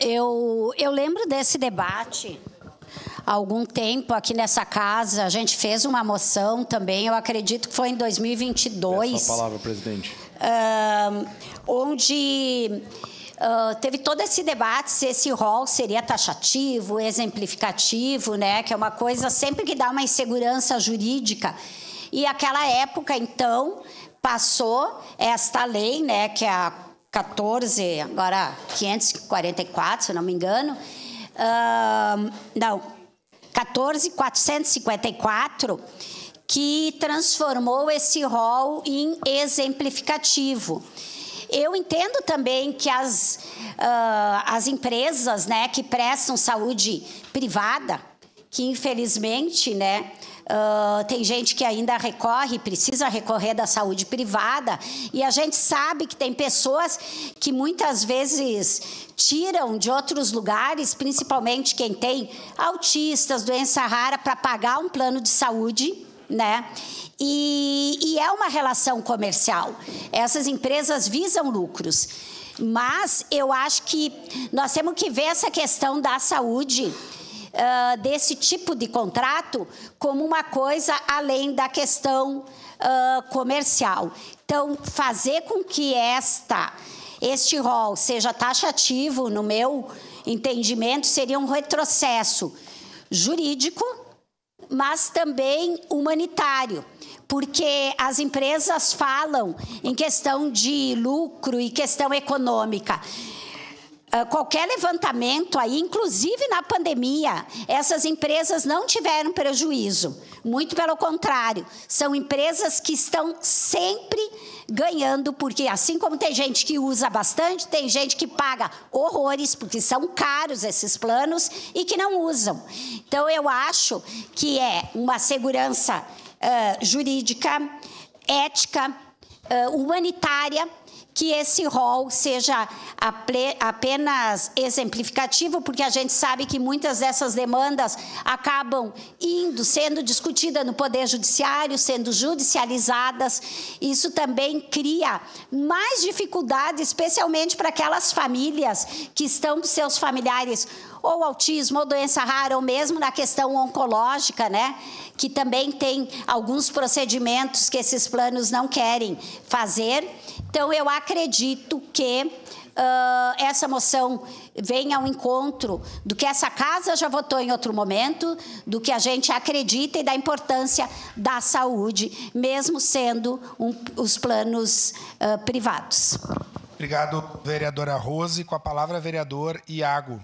Eu lembro desse debate há algum tempo aqui nessa casa. A gente fez uma moção também, eu acredito que foi em 2022. Essa palavra, presidente. Onde teve todo esse debate se esse rol seria taxativo, exemplificativo, né? Que é uma coisa sempre que dá uma insegurança jurídica. E aquela época, então, passou esta lei, né? Que é a 544, se não me engano. Não, 14.454, que transformou esse rol em exemplificativo. Eu entendo também que as empresas, né, que prestam saúde privada, que infelizmente, né, tem gente que ainda precisa recorrer da saúde privada, e a gente sabe que tem pessoas que muitas vezes tiram de outros lugares, principalmente quem tem autistas, doença rara, para pagar um plano de saúde, né? E é uma relação comercial. Essas empresas visam lucros. Mas eu acho que nós temos que ver essa questão da saúde, desse tipo de contrato, como uma coisa além da questão comercial. Então, fazer com que este rol seja taxativo, no meu entendimento, seria um retrocesso jurídico, mas também humanitário, porque as empresas falam em questão de lucro e questão econômica. Qualquer levantamento aí, inclusive na pandemia, essas empresas não tiveram prejuízo. Muito pelo contrário, são empresas que estão sempre ganhando, porque assim como tem gente que usa bastante, tem gente que paga horrores, porque são caros esses planos, e que não usam. Então, eu acho que é uma segurança jurídica, ética, humanitária, que esse rol seja apenas exemplificativo, porque a gente sabe que muitas dessas demandas acabam sendo discutidas no Poder Judiciário, sendo judicializadas. Isso também cria mais dificuldade, especialmente para aquelas famílias que estão com seus familiares ou autismo, ou doença rara, ou mesmo na questão oncológica, né? Que também tem alguns procedimentos que esses planos não querem fazer. Então, eu acredito que essa moção vem ao encontro do que essa casa já votou em outro momento, do que a gente acredita e da importância da saúde, mesmo sendo os planos privados. Obrigado, vereadora Rose. Com a palavra, vereador Iago.